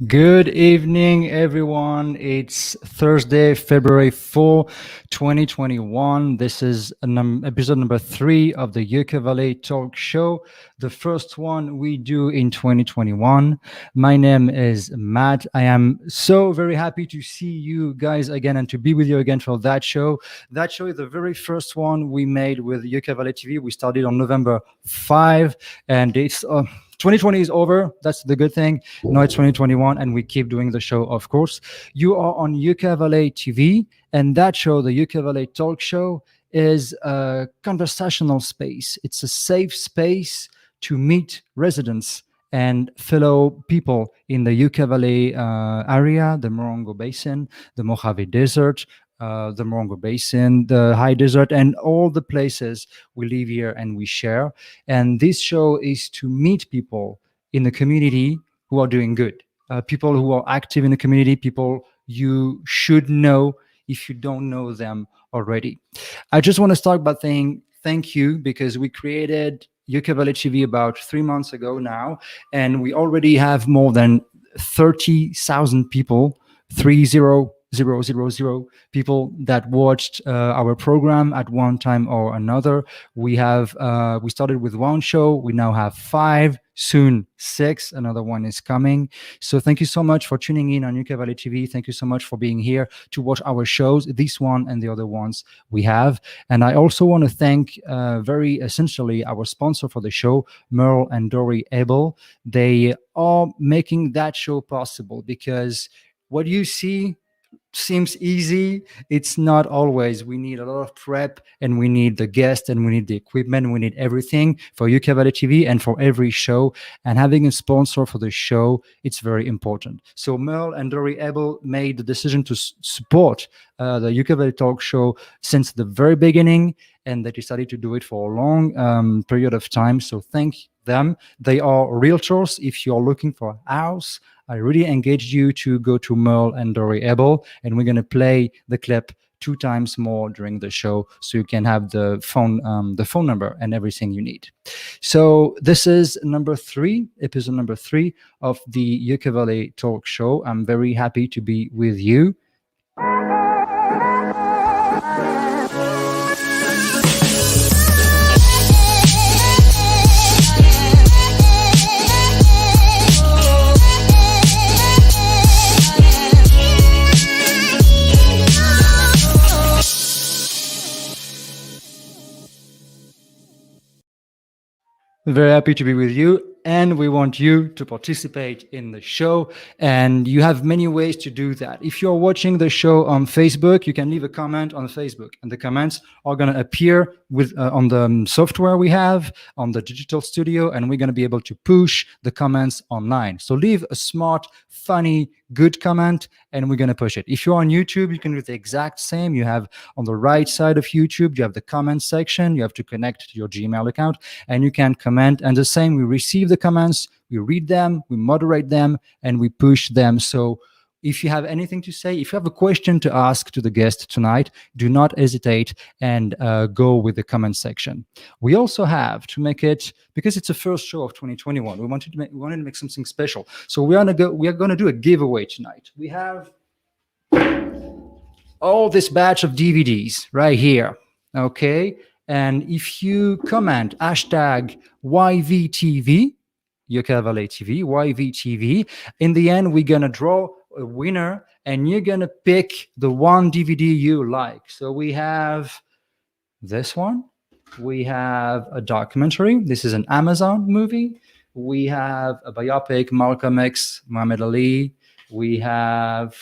Good evening, everyone. It's Thursday, February 4, 2021. This is episode number 3 of the Yucca Valley Talk Show, the first one we do in 2021. My name is Matt. I am so very happy to see you guys again and to be with you again for that show. That show is the very first one we made with Yucca Valley TV. We started on November 5, and it's 2020 is over. That's the good thing. Now it's 2021, and we keep doing the show, of course. You are on Yucca Valley TV, and that show, the Yucca Valley Talk Show, is a conversational space. It's a safe space to meet residents and fellow people in the Yucca Valley area, the Morongo Basin, the Mojave Desert, the Morongo Basin, the High Desert, and all the places we live here and we share. And this show is to meet people in the community who are doing good, people who are active in the community, people you should know if you don't know them already. I just want to start by saying thank you, because we created Yucca Valley TV about 3 months ago now, and we already have more than 30,000 people, 30,000 people that watched our program at one time or another. We started with one show. We now have 5, soon 6. Another one is coming. So thank you so much for tuning in on Yucca Valley TV. Thank you so much for being here to watch our shows, this one and the other ones we have. And I also want to thank very essentially our sponsor for the show, Merle and Dory Abel. They are making that show possible, because what you see seems easy. It's not always. We need a lot of prep, and we need the guest, and we need the equipment, we need everything for Yucca Valley TV and for every show. And having a sponsor for the show, it's very important. So Merle and Dory Abel made the decision to support the Yucca Valley Talk Show since the very beginning, and they decided to do it for a long period of time. So thank them. They are realtors. If you're looking for a house, I really engage you to go to Merle and Dory Abel, and we're going to play the clip 2 times more during the show, so you can have the phone number and everything you need. So this is episode number 3 of the Yucca Valley Talk Show. I'm very happy to be with you. Very happy to be with you, and we want you to participate in the show. And you have many ways to do that. If you're watching the show on Facebook, you can leave a comment on Facebook, and the comments are going to appear on the software we have on the digital studio, and we're going to be able to push the comments online. So leave a smart, funny, good comment, and we're going to push it. If you're on YouTube, you can do the exact same. You have on the right side of YouTube, you have the comment section. You have to connect to your Gmail account, and you can comment. And the same, we receive the comments, we read them, we moderate them, and we push them. So if you have anything to say, if you have a question to ask to the guest tonight, do not hesitate and go with the comment section. We also have to make it, because it's the first show of 2021, we wanted to make something special. So we are going to do a giveaway tonight. We have all this batch of DVDs right here, okay? And if you comment hashtag YVTV, Yucca Valley TV, YVTV, in the end, we're going to draw a winner, and you're going to pick the one DVD you like. So we have this one. We have a documentary. This is an Amazon movie. We have a biopic, Malcolm X, Muhammad Ali. We have,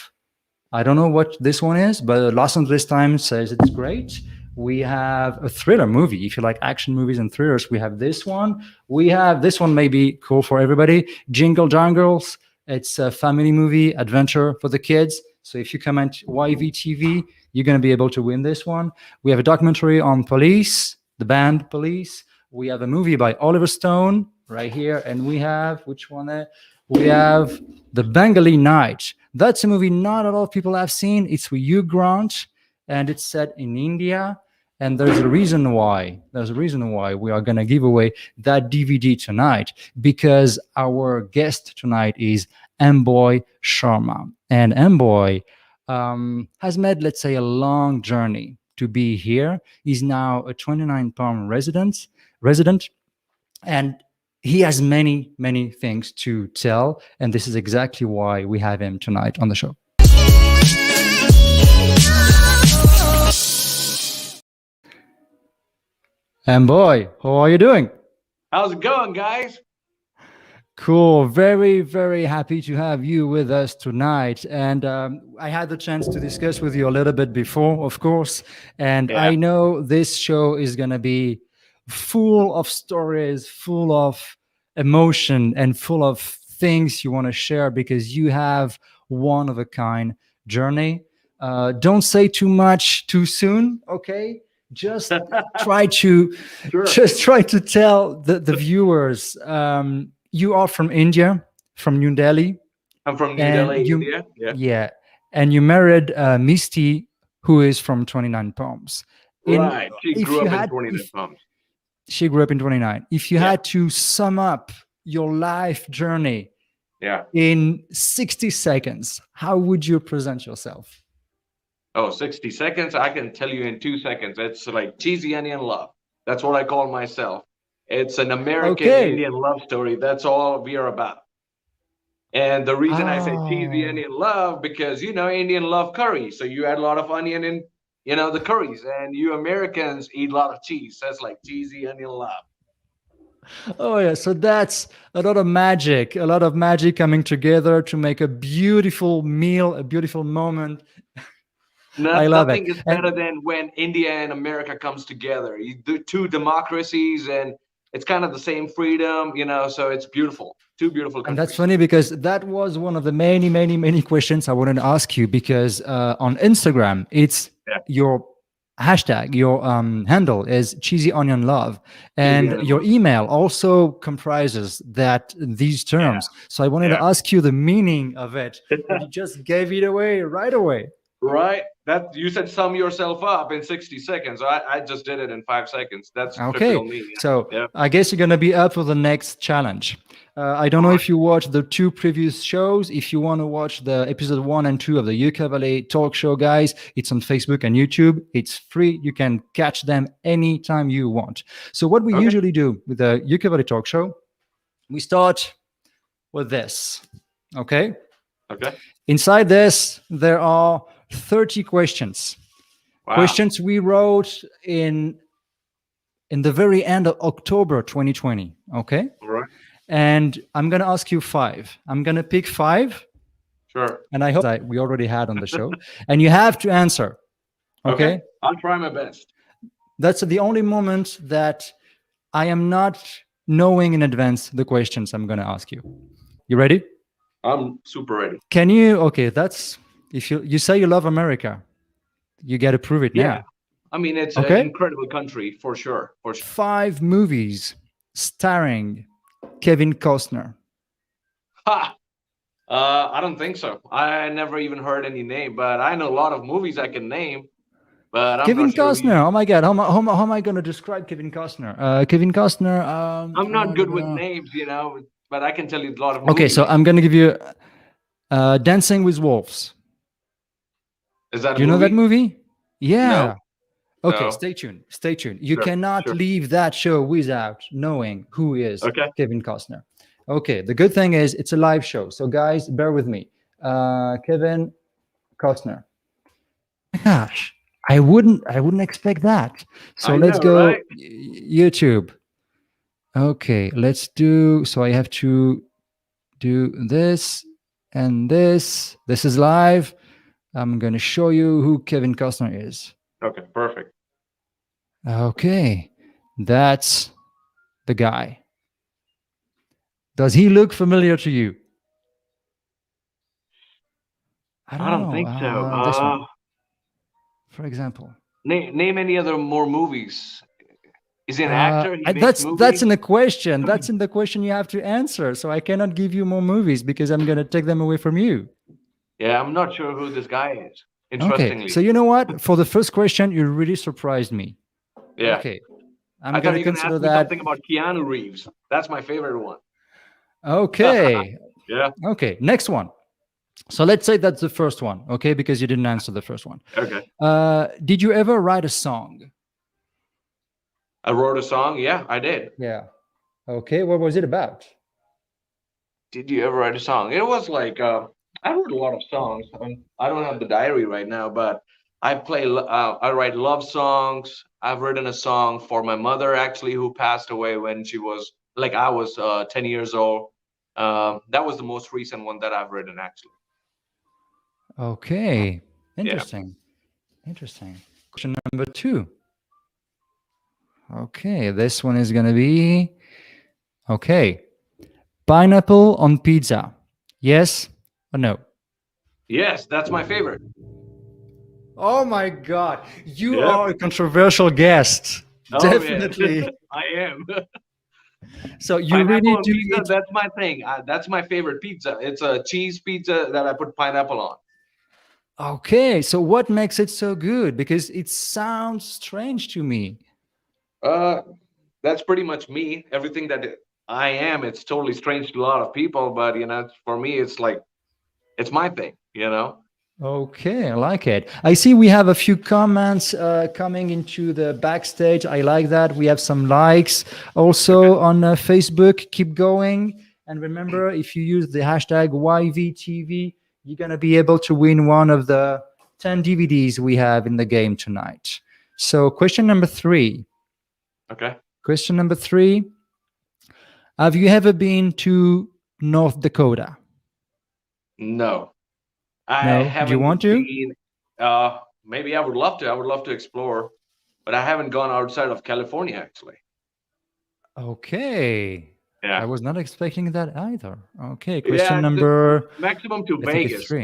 I don't know what this one is, but Los Angeles Times says it's great. We have a thriller movie. If you like action movies and thrillers, we have this one. We have this one, may be cool for everybody. Jingle, Jangles. It's a family movie, adventure for the kids. So if you comment YVTV, you're going to be able to win this one. We have a documentary on Police, the band Police. We have a movie by Oliver Stone right here. And we have, which one? We have The Bengali Night. That's a movie not a lot of people have seen. It's with Hugh Grant, and it's set in India. And there's a reason why. There's a reason why we are going to give away that DVD tonight, because our guest tonight is Amboy Sharma. And Amboy has made, let's say, a long journey to be here. He's now a 29-pound resident, and he has many, many things to tell. And this is exactly why we have him tonight on the show. Amboy, how are you doing? How's it going, guys? Cool. Very, very happy to have you with us tonight. And I had the chance to discuss with you a little bit before, of course. And Yeah. I know this show is going to be full of stories, full of emotion, and full of things you want to share, because you have one of a kind journey. Don't say too much too soon, okay? Just try to Sure. just try to tell the viewers. You are from India, from New Delhi, I'm from New and Delhi, you, India. Yeah. yeah, and you married Misty, who is from 29 Palms. In Right. She if grew you up in had, 29 if Palms. she grew up in 29, if you Yeah. had to sum up your life journey Yeah. in 60 seconds, how would you present yourself? Oh, 60 seconds. I can tell you in 2 seconds. It's like cheesy onion love. That's what I call myself. It's an American Okay. Indian love story. That's all we are about. And the reason I say cheesy Oh, onion love, because Indian love curry. So you add a lot of onion in, the curries, and you Americans eat a lot of cheese. That's like cheesy onion love. oh yeah. So that's a lot of magic coming together to make a beautiful meal, a beautiful moment. I love it. Nothing is better And than when India and America comes together. You do two democracies, and it's kind of the same freedom, so it's beautiful. Two beautiful And that's countries. funny, because that was one of the many, many, many questions I wanted to ask you, because on Instagram, it's Yeah. your hashtag, your handle is cheesy onion love. Cheesy And onion your love. email also comprises these Yeah. terms. So I wanted to Yeah. ask you the meaning of it, but you just gave it away right away. Right. That you said sum yourself up in 60 seconds. I just did it in 5 seconds. That's Okay, typical me. so Yeah. I guess you're going to be up for the next challenge. I don't All know right. if you watched the two previous shows. If you want to watch the episode 1 and 2 of the Yucca Valley talk show, guys, it's on Facebook and YouTube. It's free. You can catch them anytime you want. So, what we Okay. usually do with the Yucca Valley talk show, we start with this. Okay. Okay. Inside this, there are 30 questions. Wow. Questions we wrote in the very end of October 2020. Okay. All right. And I'm going to ask you five. I'm going to pick five, Sure. and I hope that we already had on the show. And you have to answer. Okay. I'll try my best. That's the only moment that I am not knowing in advance the questions I'm going to ask you. You ready? I'm super ready. Can you? Okay. That's if you say you love America, you got to prove it Yeah. now. I mean, it's an Okay. incredible country for sure. For sure. 5 movies starring Kevin Costner. Ha! I don't think so. I never even heard any name, but I know a lot of movies I can name, but I'm Kevin not sure. Costner. Oh my God. How am I going to describe Kevin Costner? Kevin Costner. I'm not good with names, but I can tell you a lot of movies. Okay, so I'm going to give you Dancing with Wolves. Is that a Do you know that movie? Yeah. No. Okay, No. stay tuned. Stay tuned. You Sure, cannot sure. leave that show without knowing who is Okay. Kevin Costner. Okay, the good thing is it's a live show. So, guys, bear with me. Kevin Costner. My gosh, I wouldn't expect that. So I let's know, go right? YouTube. Okay, let's do. So I have to do this and this. This is live. I'm going to show you who Kevin Costner is. Okay, perfect. Okay, that's the guy. Does he look familiar to you? I I don't know. think so. This one, for example. Name any other more movies. Is he an actor? He makes That's movies? in the question. That's in the question you have to answer. So I cannot give you more movies because I'm going to take them away from you. Yeah, I'm not sure who this guy is. Okay. Interestingly. So you know what? For the first question, you really surprised me. Yeah. Okay, I'm I thought gonna you were gonna consider ask me that. something about Keanu Reeves. That's my favorite one. Okay, Yeah. okay. Next one. So let's say that's the first one, okay? Because you didn't answer the first one. Okay. Did you ever write a song? I wrote a song. Yeah, I did. Yeah. Okay, what was it about? Did you ever write a song? It was like I wrote a lot of songs. I don't have the diary right now, but I write love songs. I've written a song for my mother actually, who passed away when she was like I was 10 years old. That was the most recent one that I've written actually. Okay, Yeah. interesting. Interesting. Question number two. Okay, this one is gonna be okay. Pineapple on pizza. Yes or no? Yes, that's my favorite. Oh my God, you Yeah. are a controversial guest. Oh yeah, Definitely. I am. So you Pineapple really on do pizza, eat. that's my thing. That's my favorite pizza. It's a cheese pizza that I put pineapple on. Okay, so what makes it so good? Because it sounds strange to me. Uh, that's pretty much me. Everything that I am, it's totally strange to a lot of people, but for me, it's like it's my thing. Okay, I like it. I see we have a few comments coming into the backstage. I like that. We have some likes Okay. also on Facebook. Keep going. And remember, if you use the hashtag YVTV, you're going to be able to win one of the 10 DVDs we have in the game tonight. So, question number three. Okay. Question number three. Have you ever been to North Dakota? No, I No. Do you want haven't to? been. Maybe I would love to. I would love to explore, but I haven't gone outside of California actually. Okay. I Yeah. was not expecting that either. Okay, question Yeah, just number, maximum to I think it's Vegas. three.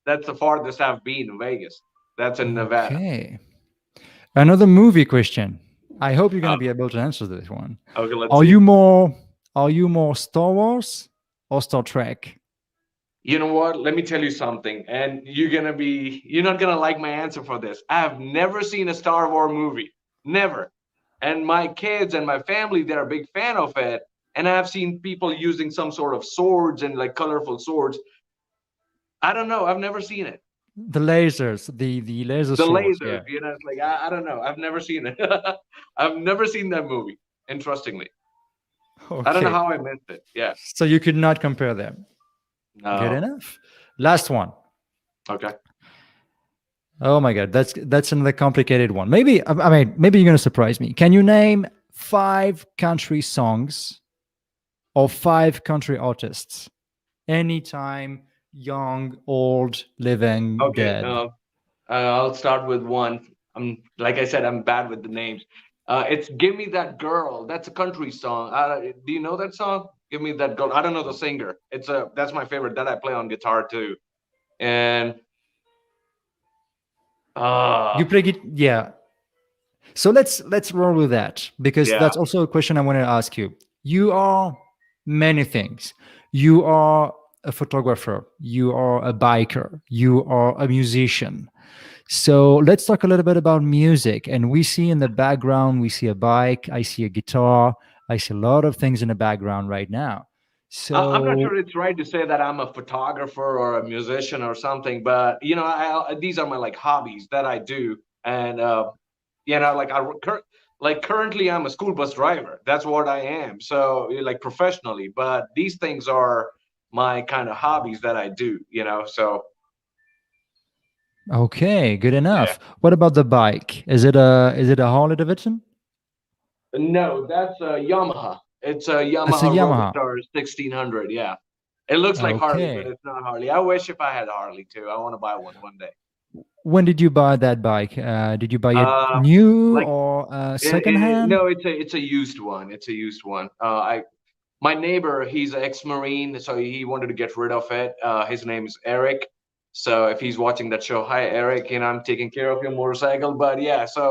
That's the farthest I've been. Vegas. That's in Nevada. Okay. Another movie question. I hope you're going Uh, to be able to answer this one. okay, let's Are see. you more are you more Star Wars or Star Trek? You know what? Let me tell you something, and you're not gonna like my answer for this. I have never seen a Star Wars movie, never. And my kids and my family, they're a big fan of it. And I've seen people using some sort of swords and like colorful swords. I don't know. I've never seen it. The lasers, the laser The swords, lasers, yeah. it's like I don't know. I've never seen it. I've never seen that movie. Interestingly, I don't know Okay. how I missed it. Yeah. So you could not compare them. Good No. enough. Last one. Okay. Oh my God, that's another complicated one. Maybe I mean maybe you're gonna surprise me. Can you name five country songs or five country artists? Anytime, young, old, living, Okay. dead. I'll start with one. Like I said, I'm bad with the names. It's "Give Me That Girl." That's a country song. Do you know that song? "Give Me That Girl." I don't know the singer. That's my favorite that I play on guitar too. And You uh play it, yeah. So let's roll with that because yeah. that's also a question I want to ask you. You are many things. You are a photographer. You are a biker. You are a musician. So let's talk a little bit about music. And we see in the background, we see a bike, I see a guitar, I see a lot of things in the background right now. I'm not So, sure it's right to say that I'm a photographer or a musician or something, but these are my like hobbies that I do, and like like currently I'm a school bus driver. That's what I am. So like professionally, but these things are my kind of hobbies that I do. So okay, good yeah. enough. What about the bike? Is it a Harley Davidson? No, that's a Yamaha. It's a It's a Yamaha Yamaha. Robostar 1600. Yeah, it looks like Harley, but Okay. it's not Harley. I wish if I had Harley too. I want to buy one day. When did you buy that bike? Did you buy it Uh, new like or secondhand? no, it's a used one. It's a used one. I My neighbor, he's an ex-marine, so he wanted to get rid of it. His name is Eric. So if he's watching that show, hi Eric, I'm taking care of your motorcycle. But yeah, so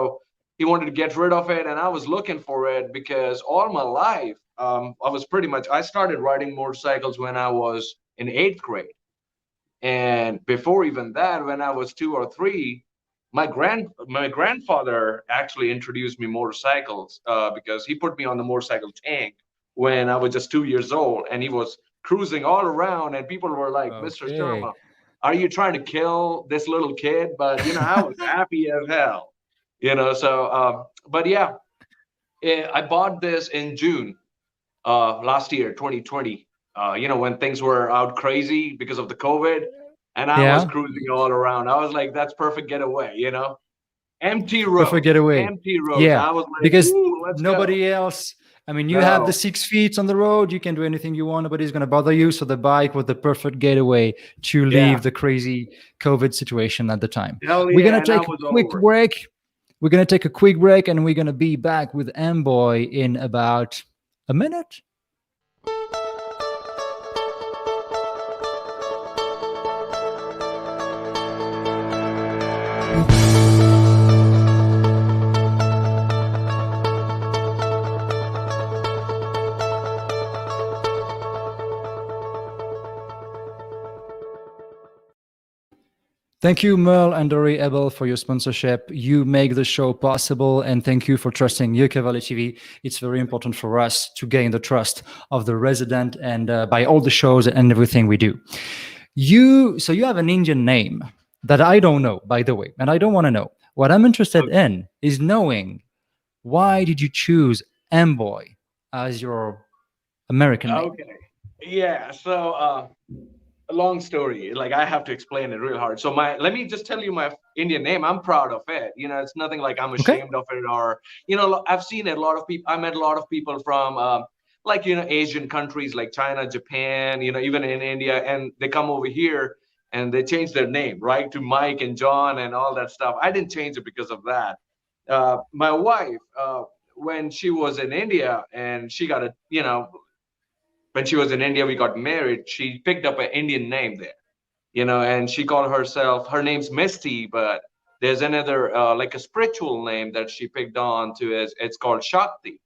he wanted to get rid of it, and I was looking for it because all my life, I started riding motorcycles when I was in eighth grade. And before even that, when I was 2 or 3, my grandfather actually introduced me motorcycles because he put me on the motorcycle tank when I was just 2 years old, and he was cruising all around, and people were like, "Mr. Okay. Sharma, are you trying to kill this little kid?" But I was happy as hell, So, but yeah, I bought this in June last year, 2020. When things were out crazy because of the COVID, and I was Yeah. cruising all around. I was like, "That's perfect getaway." Perfect getaway. Empty roads. Yeah, I was like, because "Ooh, let's go." nobody else. I mean, you have the No, 6 feet on the road. You can do anything you want. Nobody's going to bother you. So the bike was the perfect getaway to yeah, leave the crazy COVID situation at the time. hell We're yeah, going to and I take a was all quick over it. break. We're going to take a quick break and we're going to be back with Amboy in about a minute. Thank you, Merle and Dory Ebel, for your sponsorship. You make the show possible, and thank you for trusting Yucca Valley TV. It's very important for us to gain the trust of the resident and by all the shows and everything we do. So you have an Indian name that I don't know, by the way, and I don't want to know. What I'm interested in is knowing why did you choose Amboy as your American name? Okay. Yeah. So, a long story. Like, I have to explain it real hard. So, let me just tell you my Indian name. I'm proud of it. It's nothing like I'm Okay. ashamed of it, or I've seen it. A lot of people. I met a lot of people from like Asian countries like China, Japan. Even in India, and they come over here and they change their name, right, to Mike and John and all that stuff. I didn't change it because of that. My wife, when she was in India, and she got a when she was in India, we got married. She picked up an Indian name there, and she called herself, her name's Misty, but there's another, like a spiritual name that she picked on to, is it's called Shakti,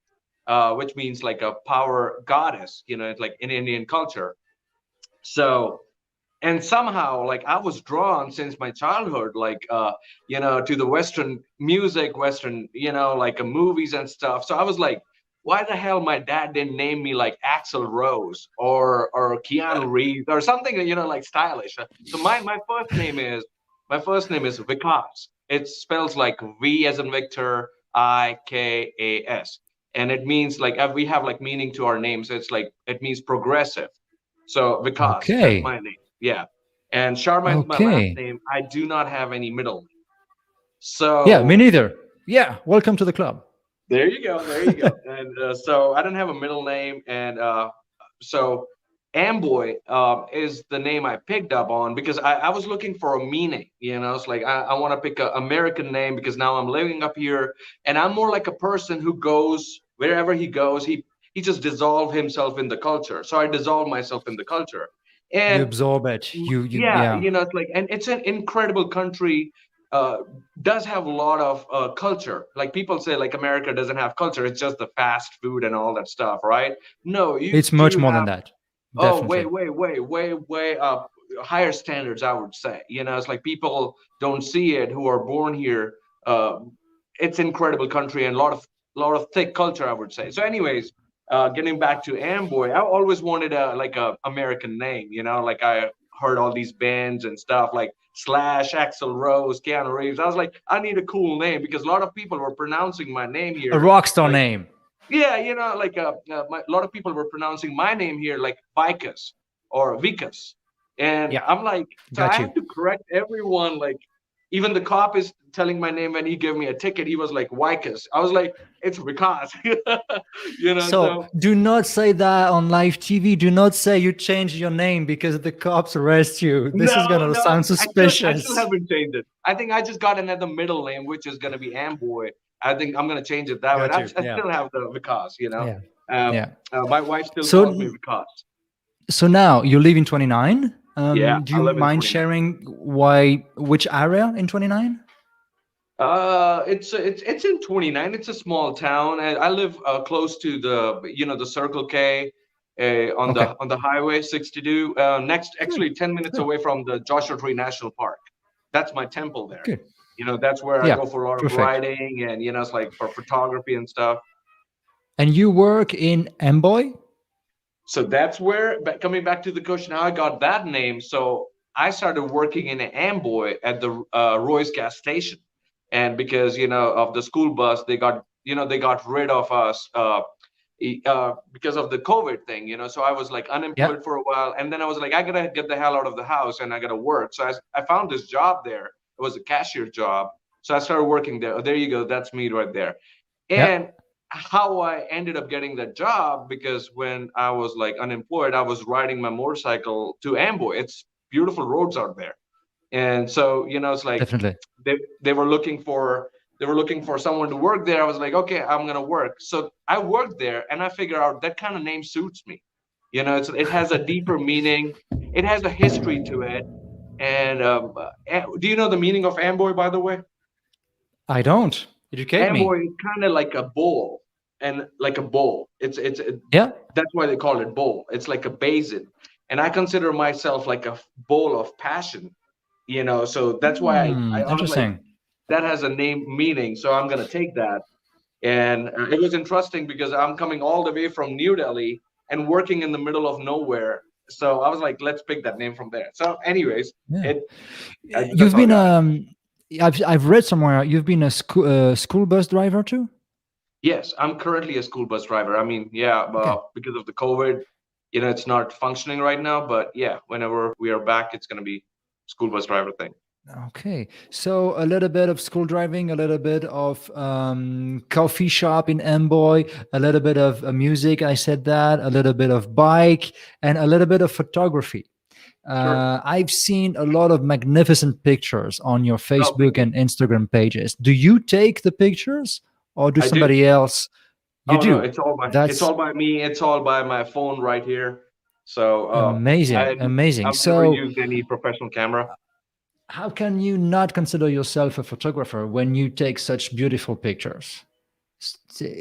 which means like a power goddess, it's like in Indian culture. So, and somehow, like, I was drawn since my childhood, like, to the Western music, Western, like movies and stuff. So I was like, why the hell my dad didn't name me like Axl Rose or Keanu Reeves or something, like stylish. So my first name is Vikas. It spells like V as in Victor, Ikas, and it means like, we have like meaning to our names. So it's like, it means progressive. So Vikas, that's Okay. my name. Yeah. And Sharma is my last Okay. name. I do not have any middle name. Yeah, me So neither. Yeah, welcome to the club. there you go. There you go. And so I don't have a middle name. And so Amboy is the name I picked up on because I was looking for a meaning. It's like, I want to pick an American name because now I'm living up here. And I'm more like a person who goes wherever he goes. He just dissolve himself in the culture. So I dissolve myself in the culture. You And absorb it. yeah, Yeah. it's like, and it's an incredible country. uh does have a lot of culture. Like, people say like America doesn't have culture, it's just the fast food and all that stuff, right? No, you It's much do more than have. that. Oh, way, Definitely. way, way, way, way up, higher standards, I would say. It's like, people don't see it who are born here. uh it's incredible country, and a lot of thick culture, I would say. So anyways, getting back to Amboy, I always wanted a American name. Like, I heard all these bands and stuff like Slash, Axl Rose, Keanu Reeves. I was like, I need a cool name because a lot of people were pronouncing my name A here rock star like, name. yeah, like, a lot of people were pronouncing my name here like Vicus or Vicus, and Yeah, I'm like, so I got you. had to correct everyone. Like, even the cop is telling my name when he gave me a ticket. He was like Vicus. I was like, it's Vikas, So So do not say that on live TV. Do not say you changed your name because the cops arrest you. This is no, gonna no, sound I still suspicious. haven't changed it. I think I just got another middle name, which is gonna be Amboy. I think I'm gonna change it that way. Got I you. Yeah. still have the Vikas. Yeah. Uh, Yeah. my wife still calls me So Vikas. so now you live in 29. Yeah, Do I you live in mind 29. sharing which area in 29? It's in 29. It's a small town, and I live close to the Circle K, on Okay. the highway 62. Next, Good. actually 10 minutes Good. away from the Joshua Tree National Park. That's my temple there. Good. That's where I Yeah, go for a lot of perfect. writing and it's like for photography and stuff. And you work in Amboy? So that's where, but coming back to the question, how I got that name. So I started working in Amboy at the Roy's gas station, and because of the school bus, they got rid of us because of the COVID thing. So I was like Yeah, unemployed for a while, and then I was like, I gotta get the hell out of the house, and I gotta work. So I found this job there. It was a cashier job. So I started working there. Oh, there you go. That's me right there. yeah. And how I ended up getting that job, because when I was like unemployed, I was riding my motorcycle to Amboy. It's beautiful roads out there. And so, it's like Definitely. they were looking for someone to work there. I was like, okay, I'm gonna work. So I worked there, and I figured out that kind of name suits me. It has a deeper meaning. It has a history to it. And do you know the meaning of Amboy, by the way? I don't. Educate me. Amboy is kind of like a bowl, and like a bowl. Yeah. That's why they call it bowl. It's like a basin, and I consider myself like a bowl of passion. So that's why I was like, Interesting. that has a name meaning, so I'm gonna take that. And it was interesting because I'm coming all the way from New Delhi and working in the middle of nowhere. So I was like, let's pick that name from there. So, anyways, Yeah. it that's You've how I been got it. I've read somewhere you've been a school bus driver too. Yes, I'm currently a school bus driver. I mean, yeah, Okay. because of the COVID, it's not functioning right now. But yeah, whenever we are back, it's gonna be school bus driver thing. Okay, so a little bit of school driving, a little bit of coffee shop in Amboy, a little bit of music. I said that, a little bit of bike, and a little bit of photography. Sure. I've seen a lot of magnificent pictures on your Oh, thank Facebook you. and Instagram pages. Do you take the pictures, or do I do. somebody else? You Oh no, do. it's all That's by me. It's all by my phone right here. So amazing, I amazing. I've never So used any professional camera. how can you not consider yourself a photographer when you take such beautiful pictures?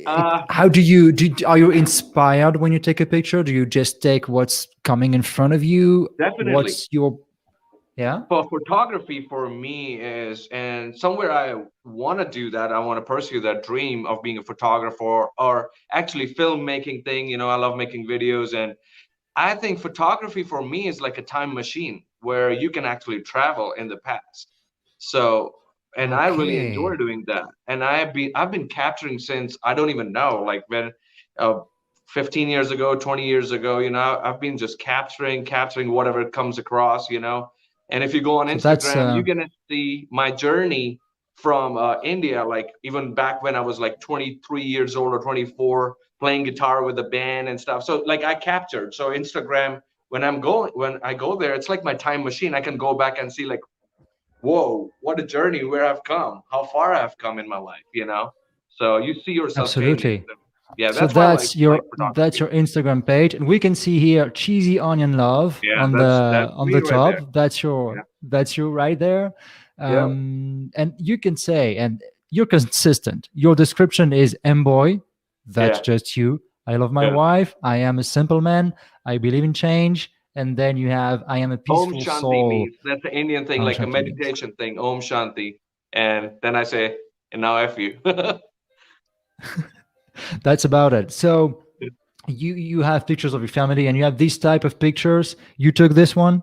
Uh, How do you are you inspired when you take a picture? Do you just take what's coming in front of you? Definitely. What's your yeah? For photography for me is, and somewhere I want to do that. I want to pursue that dream of being a photographer, or actually filmmaking thing. I love making videos, and I think photography for me is like a time machine where you can actually travel in the past. So, and I really enjoy Okay. doing that. And I've been capturing since I don't even know, like when uh 15 years ago, 20 years ago, I've been just capturing whatever comes across. And if you go on So that's Instagram, you're gonna see my journey from India, like even back when I was like 23 years old or 24, playing guitar with a band and stuff. So like I captured. So Instagram, when I go there, it's like my time machine. I can go back and see like, whoa, what a journey, where I've come, how far I've come in my life. So you see yourself changing. absolutely. So, yeah, So that's why I like like that's photography. your Instagram page, and we can see here cheesy onion love Yeah, on that's the me right there. top. Yeah. That's you right there, Yeah. and you can say, and you're consistent. Your description is Mboy. That's Yeah. just you. I love my Yeah. wife. I am a simple man. I believe in change. And then you have I am a Om peaceful Shanti soul. means, that's an Indian thing, like a Shanti means. meditation thing. Om Shanti. And then I say, and now F you. That's about it. So you have pictures of your family, and you have these type of pictures. You took this one.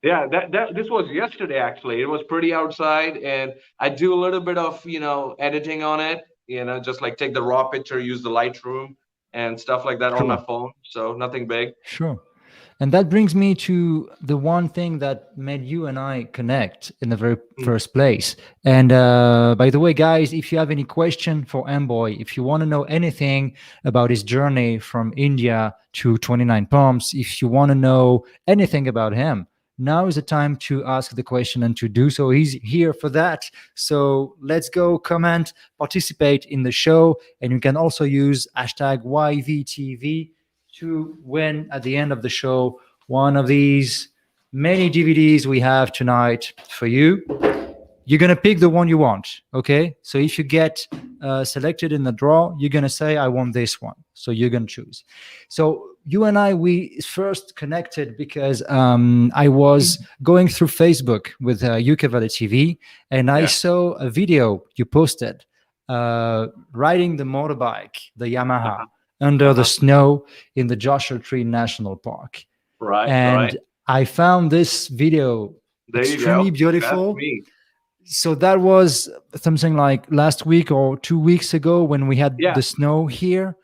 Yeah, that this was yesterday actually. It was pretty outside, and I do a little bit of editing on it. Just like take the raw picture, use the Lightroom and stuff like that on my Sure. phone. So nothing big. Sure. And that brings me to the one thing that made you and I connect in the very Mm. first place. And by the way, guys, if you have any question for Amboy, if you want to know anything about his journey from India to 29 Palms, if you want to know anything about him, now is the time to ask the question and to do so. He's here for that. So let's go comment, participate in the show, and you can also use hashtag YVTV to win at the end of the show one of these many DVDs we have tonight for you. You're going to pick the one you want. Okay. So if you get selected in the draw, you're going to say, I want this one. So you're going to choose. So you and I, we first connected because I was going through Facebook with Yucca TV, and I Yeah. saw a video you posted riding the motorbike, the Yamaha, Uh-huh. under the Uh-huh. snow in the Joshua Tree National Park. Right, right. And I found this video There you extremely go. That's beautiful. me. So that was something like last week or 2 weeks ago when we had Yeah. the snow here.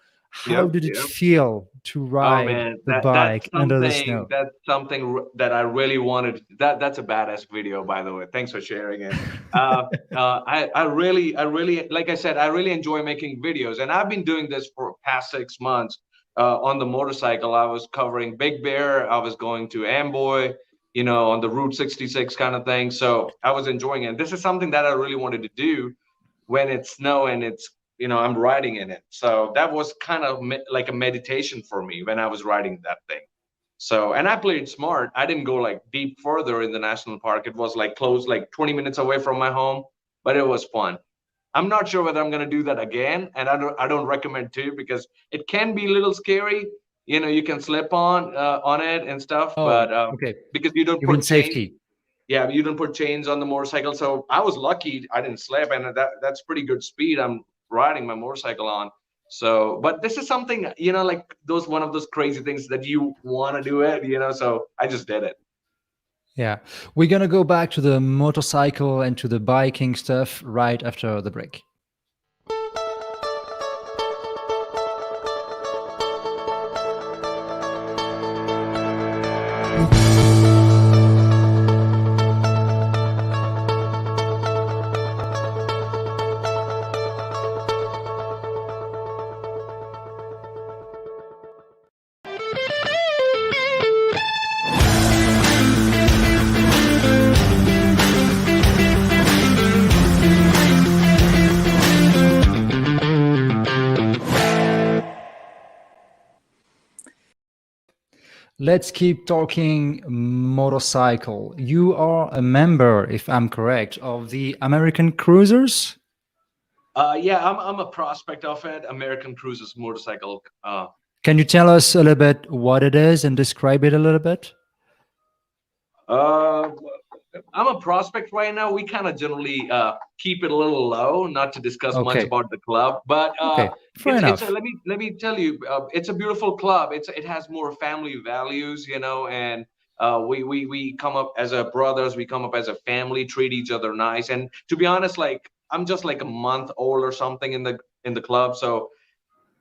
How Yep. did it Yep. feel to Oh ride man, the that's bike under the something snow? that I really wanted. That's a badass video, by the way. Thanks for sharing it. Uh, I really, like I said, I really enjoy making videos, and I've been doing this for past 6 months. On the motorcycle, I was covering Big Bear. I was going to Amboy, on the Route 66 kind of thing. So I was enjoying it. This is something that I really wanted to do when it's snow and I'm riding in it. So that was kind of like a meditation for me when I was riding that thing. So, and I played smart. I didn't go like deep further in the national park. It was like close, like 20 minutes away from my home, but it was fun. I'm not sure whether I'm going to do that again, and I don't recommend to, because it can be a little scary. You can slip on it and stuff, Oh, but okay. because you don't You mean put chains. safety? Yeah, you don't put chains on the motorcycle. So I was lucky I didn't slip, and that's pretty good speed I'm riding my motorcycle on. So, but this is something, like those one of those crazy things that you want to do it. So I just did it. Yeah. We're going to go back to the motorcycle and to the biking stuff right after the break. Let's keep talking motorcycle. You are a member, if I'm correct, of the American Cruisers. Yeah, I'm a prospect of it. American Cruises motorcycle. Can you tell us a little bit what it is and describe it a little bit? Uh, I'm a prospect right now. We kind of generally keep it a little low, not to discuss much Okay. about the club. But Okay. Fair enough. let me tell you, it's a beautiful club. It has more family values, and we come up as a brothers. We come up as a family, treat each other nice. And to be honest, like I'm just like a month old or something in the club, so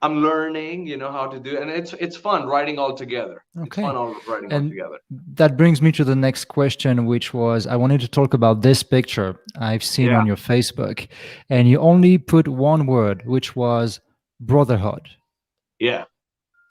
I'm learning, how to do it. And it's fun riding all together. It's Okay. fun all riding all And together. that brings me to the next question, which was I wanted to talk about this picture I've seen Yeah. on your Facebook. And you only put one word, which was brotherhood. Yeah.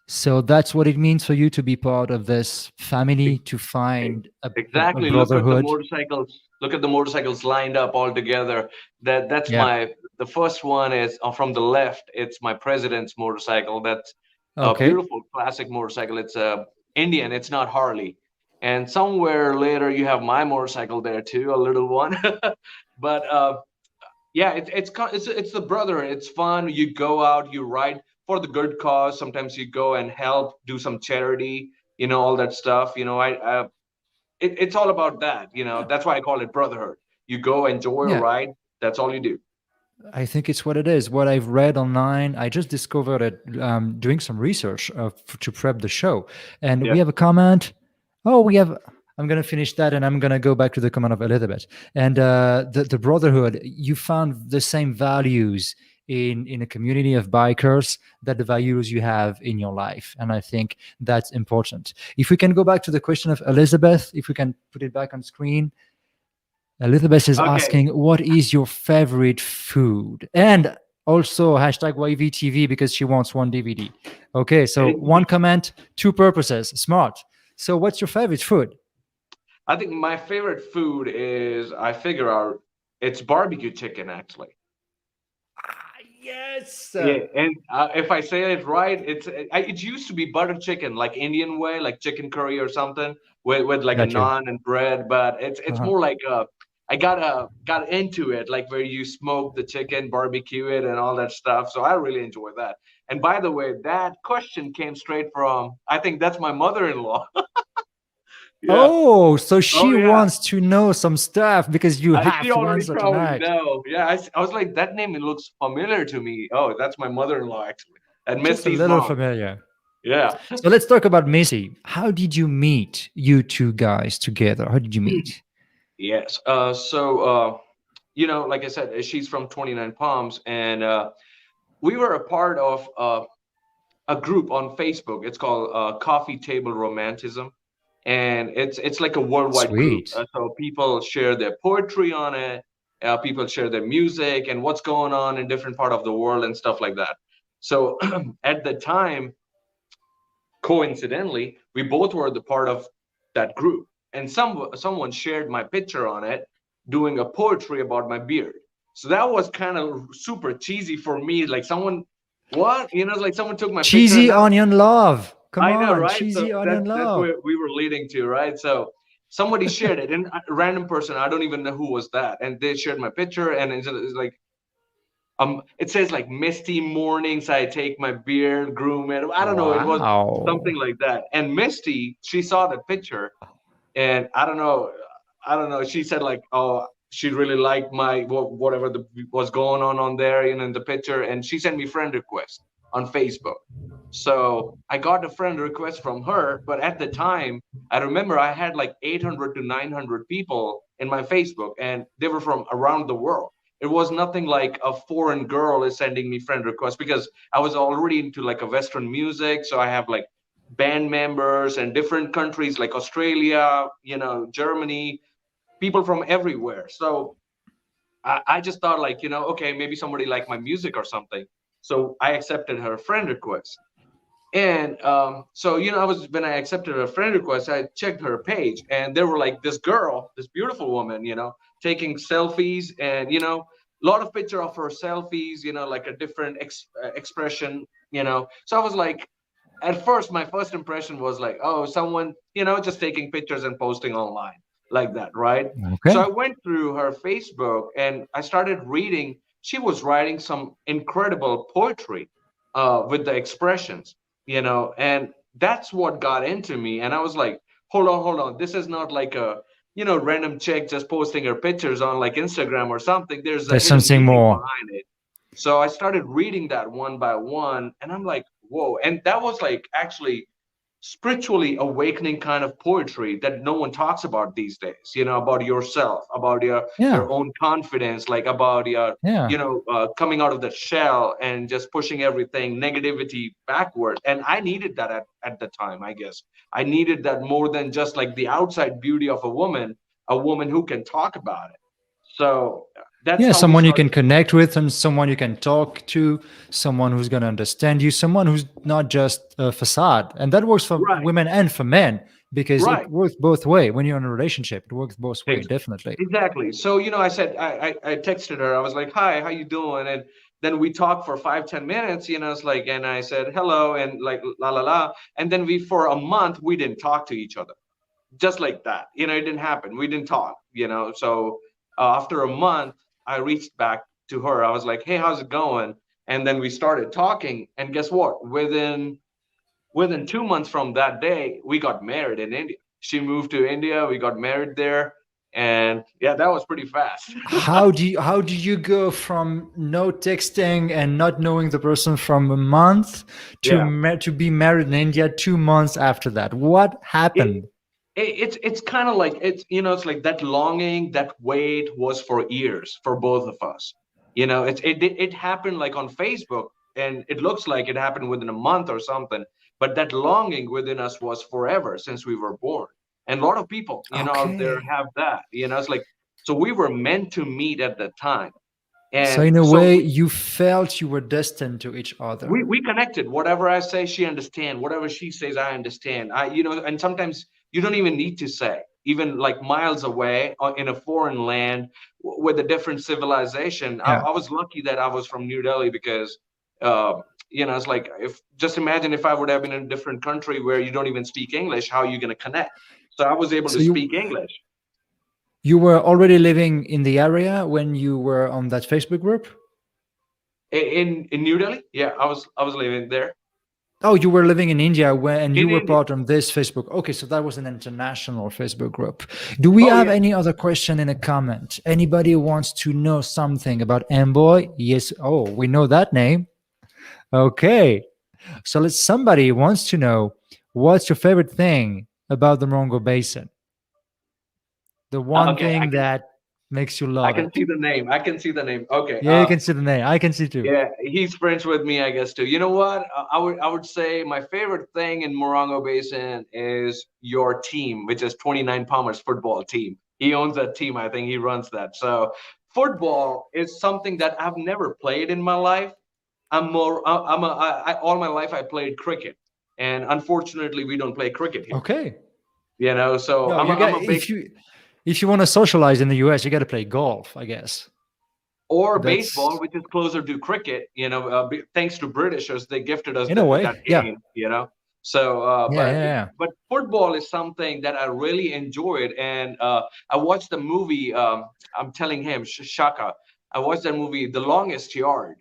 So that's what it means for you to be part of this family, to find a Exactly. Look at the brotherhood. motorcycles. Look at the motorcycles lined up all together. That's Yeah. the first one is from the left. It's my president's motorcycle. That's a Okay. beautiful classic motorcycle. It's a Indian. It's not Harley. And somewhere later you have my motorcycle there too, a little one. But yeah, it's the brother. It's fun. You go out, you ride for the good cause. Sometimes you go and help, do some charity. All that stuff. It's all about that. That's why I call it brotherhood. You go enjoy a Yeah. ride. That's all you do. I think it's what it is. What I've read online, I just discovered it doing some research to prep the show. And Yeah. we have a comment. Oh, I'm going to finish that and I'm going to go back to the comment of Elizabeth. And the brotherhood, you found the same values in a community of bikers that the values you have in your life. And I think that's important. If we can go back to the question of Elizabeth, if we can put it back on screen. Elizabeth is Okay. asking, what is your favorite food? And also hashtag YVTV because she wants one DVD. Okay, so one comment, two purposes. Smart. So what's your favorite food? I think my favorite food is, I figure out, it's barbecue chicken, actually. Yes. Yeah, and if I say it right, it used to be butter chicken, like Indian way, like chicken curry or something, with like a Got you. naan and bread. But it's Uh-huh. more like I got into it, like where you smoke the chicken, barbecue it, and all that stuff. So I really enjoy that. And by the way, that question came straight from, I think that's my mother-in-law. Yeah. Oh, so she Oh yeah. wants to know some stuff because you have She to already answer probably tonight. know. Yeah. I was like, that name, it looks familiar to me. Oh, that's my mother-in-law actually, and Just a Misty's little mom. familiar. Yeah. So let's talk about Missy. How did you meet you two guys together? How did you meet? Yes. Like I said, she's from 29 Palms, and we were a part of a group on Facebook. It's called Coffee Table Romanticism, and it's like a worldwide group. Sweet. So people share their poetry on it. People share their music and what's going on in different part of the world and stuff like that. So at the time, coincidentally, we both were the part of that group, and someone shared my picture on it, doing a poetry about my beard. So that was kind of super cheesy for me. Like someone, what like someone took my picture, and Cheesy that onion love. Come I know, on, right? So cheesy that's onion that's love. where we were leading to, right? So somebody shared it, and a random person, I don't even know who was that, and they shared my picture, and it's like it says like misty mornings I take my beard, groom it. I don't know, it was Wow. something like that. And Misty, she saw the picture, and I don't know. She said like, oh, she really liked my whatever was going on there, in the picture, and she sent me friend request on Facebook. So I got a friend request from her, but at the time, I remember I had like 800 to 900 people in my Facebook, and they were from around the world. It was nothing like a foreign girl is sending me friend requests, because I was already into like a Western music. So I have like band members and different countries like Australia, Germany, people from everywhere. So I just thought like, okay, maybe somebody liked my music or something. So I accepted her friend request. And so, I was when I accepted her friend request, I checked her page, and there were like this girl, this beautiful woman, taking selfies, and a lot of picture of her selfies, like a different expression. So I was like, at first, my first impression was like, oh, someone, just taking pictures and posting online like that, right? So Okay. I went through her Facebook, and I started reading. She was writing some incredible poetry with the expressions, and that's what got into me. And I was like, hold on. This is not like a, random chick just posting her pictures on like Instagram or something. There's a There's hidden something meaning more. behind it. So I started reading that one by one, and I'm like, whoa. And that was like actually spiritually awakening kind of poetry that no one talks about these days, about yourself, about your Yeah. own confidence, like about your, Yeah. coming out of the shell and just pushing everything, negativity backward. And I needed that at the time, I guess. I needed that more than just like the outside beauty of a woman who can talk about it. So that's Yeah, how we someone you started. can connect with and someone you can talk to, someone who's going to understand you, someone who's not just a facade. And that works for Right, women and for men because it right. works both way. When you're in a relationship, it works both way, Ex- definitely. Exactly. So, I said, I texted her. I was like, hi, how you doing? And then we talked for 5, 10 minutes, it's like, and I said, hello, and like, la, la, la. And then for a month, we didn't talk to each other, just like that. It didn't happen. We didn't talk, So after a month, I reached back to her. I was like, hey, how's it going? And then we started talking. And guess what? Within 2 months from that day, we got married in India. She moved to India. We got married there, and yeah, that was pretty fast. How do you go from no texting and not knowing the person from a month to Yeah, to be married in India 2 months after that? What it, happened? it's kind of like it's like that longing, that wait was for years for both of us. It happened like on Facebook, and it looks like it happened within a month or something. But that longing within us was forever since we were born. And a lot of people, out there Okay. have that. It's like, so we were meant to meet at the time. So And in a so way, we, you felt you were destined to each we other. we connected. Whatever I say, she understand. Whatever she says, I understand. And sometimes you don't even need to say, even like miles away in a foreign land with a different civilization. I, Yeah. I was lucky that I was from New Delhi, because uh, it's like, if just imagine if I would have been in a different country where you don't even speak English, how are you going to connect? So I was able to So you speak English. You were already living in the area when you were on that Facebook group? In New Delhi. Yeah, I was living there. Oh, you were living in India and you In were India. part of this Facebook. Okay, so that was an international Facebook group. Do we Oh have yeah. any other question in a comment? Anybody wants to know something about Amboy? Yes. Oh, we know that name. Okay. So let's somebody wants to know what's your favorite thing about the Morongo Basin? The one Okay, thing that makes you I love can it. see the name. I can see the name. Okay. Yeah, you can see the name. I can see too. Yeah, he's friends with me, I guess too. You know what? I would say my favorite thing in Morongo Basin is your team, which is 29 Palmers football team. He owns that team. I think he runs that. So football is something that I've never played in my life. I'm more. All my life I played cricket, and unfortunately we don't play cricket here. Okay. So No, I'm a, you got I'm a big if you want to socialize in the US, you got to play golf, I guess. or baseball, That's which is closer to cricket. Thanks to Britishers, they gifted us in a that way. Yeah. game. So, Yeah, yeah, yeah. but football is something that I really enjoyed, and I watched the movie. I'm telling him, Shaka. I watched that movie, The Longest Yard.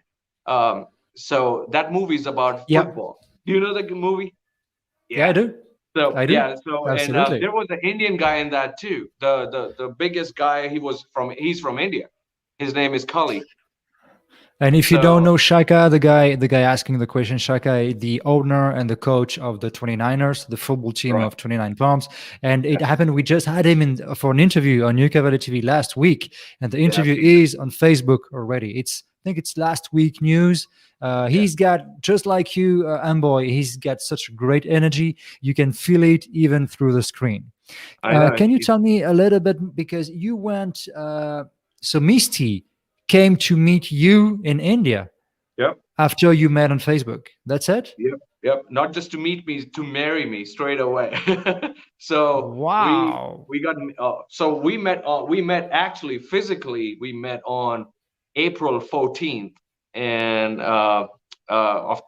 So that movie is about Yeah. football. Do you know the movie? Yeah, I Yeah. do. So I do. yeah, and Absolutely. there was an Indian guy in that too. The biggest guy. He's from India. His name is Kali. And if you don't So know Shaka, the guy asking the question, Shaka, the owner and the coach of the 29ers, the football team right, of 29 Palms. And it yeah, happened, we just had him in for an interview on Yucca TV last week. And the yeah, I've interview seen that. is on Facebook already. I think it's last week news. Yeah, He's got, just like you, Amboy, he's got such great energy. You can feel it even through the screen. I know. Can you tell me a little bit, because you went, so Misty came to meet you in India Yep, after you met on Facebook. That's it? yep, yep. Not just to meet me, to marry me straight away. So Wow. we got so we met. We met actually physically. We met on April 14th and of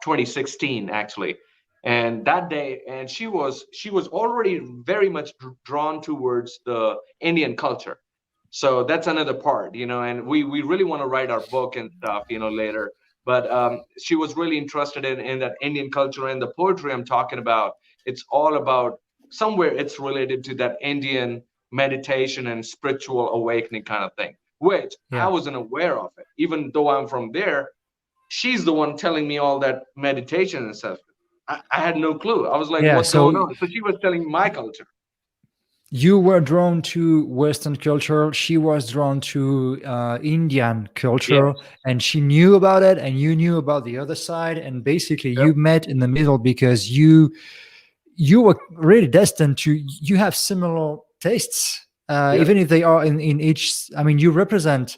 2016 actually. And that day, and she was already very much drawn towards the Indian culture. So that's another part, and we really want to write our book and stuff, later. But she was really interested in that Indian culture, and the poetry I'm talking about. It's all about, somewhere it's related to that Indian meditation and spiritual awakening kind of thing, which I Yeah. wasn't aware of it. Even though I'm from there, she's the one telling me all that meditation and stuff. I had no clue. I was like, Yeah. what's going So on? So she was telling me my culture. you were drawn to Western culture. She was drawn to Indian culture, Yes. and she knew about it, and you knew about the other side. And basically, Yep. you met in the middle because you were really destined to. You have similar tastes, Yep. even if they are in each. I mean, you represent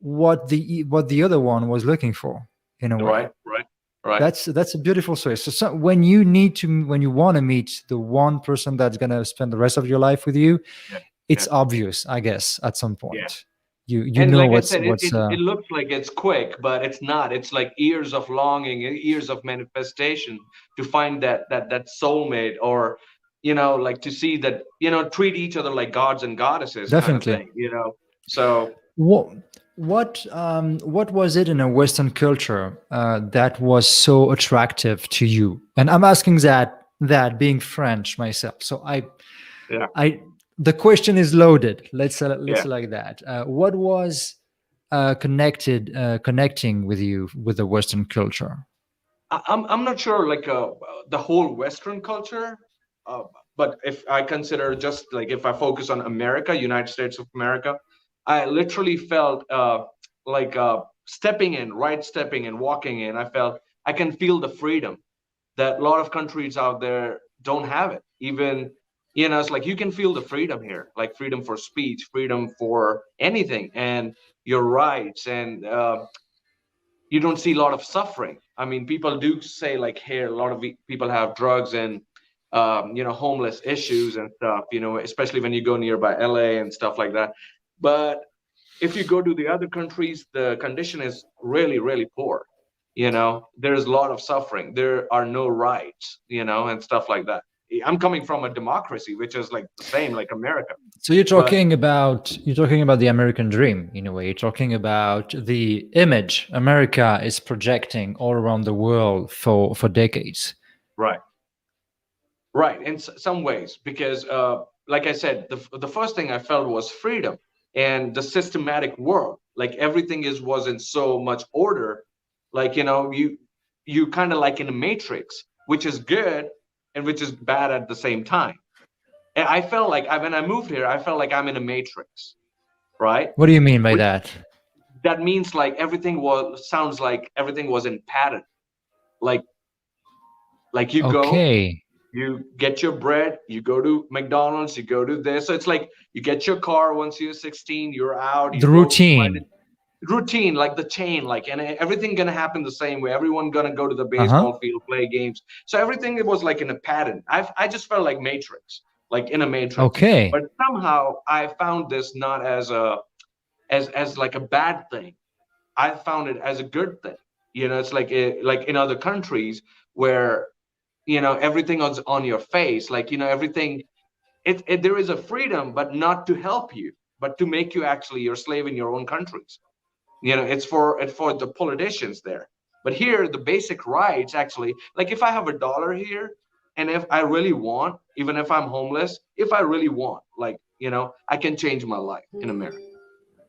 what the other one was looking for in a way. Right. Right. Right. That's a beautiful story. So when you want to meet the one person that's gonna spend the rest of your life with you, Yeah. Yeah. it's obvious, I guess, at some Yeah. point. You And know like I what's said, it looks like it's quick, but it's not. It's like years of longing, years of manifestation to find that soulmate, or like to see that, treat each other like gods and goddesses kind of definitely. thing. So What what was it in a Western culture that was so attractive to you? And I'm asking that being French myself. So yeah, I the question is loaded. Let's yeah. say like that. What was connecting with you with the Western culture? I'm not sure, like the whole Western culture, uh, but if I consider, just like, if I focus on America, United States of America, I literally felt like stepping in, walking in. I felt I can feel the freedom that a lot of countries out there don't have it. Even, it's like you can feel the freedom here, like freedom for speech, freedom for anything, and your rights, and you don't see a lot of suffering. I mean, people do say, like, here, a lot of people have drugs and homeless issues and stuff. Especially when you go nearby LA and stuff like that. But if you go to the other countries, the condition is really, really poor. There's a lot of suffering. There are no rights, and stuff like that. I'm coming from a democracy, which is like the same like America. So you're But talking about the American dream in a way. You're talking about the image America is projecting all around the world for decades. right, right, in some ways, because like I said, the first thing I felt was freedom and the systematic work. Like everything is was in so much order. Like you kind of like in a matrix, which is good and which is bad at the same time. And I felt like when I moved here, I felt like I'm in a matrix, right? What do you mean by Which that? that means like everything was sounds like everything was in pattern. Like you go, Okay, you get your bread, you go to McDonald's, you go to this. So it's like you get your car once you're 16, you're out, you the go find routine. it. Routine, like the chain, like, and everything gonna happen the same way. Everyone gonna go to the Uh huh. baseball field, play games. So everything it was like in a pattern. I just felt like Matrix, like in a Matrix. Okay. But somehow I found this not as a as like a bad thing. I found it as a good thing. It's like like in other countries where everything is on your face, like everything. There is a freedom, but not to help you, but to make you actually your slave in your own countries. It's for the politicians there. But here the basic rights actually, like if I have $1 here, and if I really want, even if I'm homeless, if I really want, like I can change my life in America.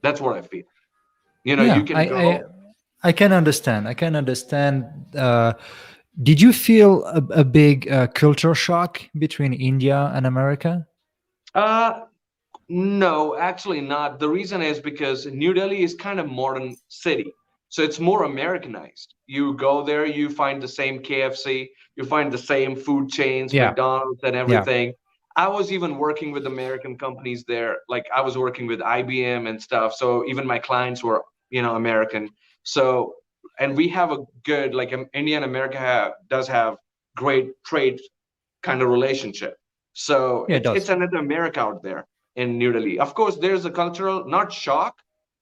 That's what I feel. You Yeah, can I go. I can understand. I can understand. Did you feel a big culture shock between India and America? uh No, actually not. The reason is because New Delhi is kind of modern city. So it's more Americanized. You go there, you find the same KFC, you find the same food chains, Yeah, McDonald's and yeah. everything. I was even working with American companies there. Like I was working with IBM and stuff. So even my clients were, American. So, and we have a good, like India and America does have great trade kind of relationship. So Yeah, it it's does. another America out there in New Delhi. Of course, there's a cultural not shock,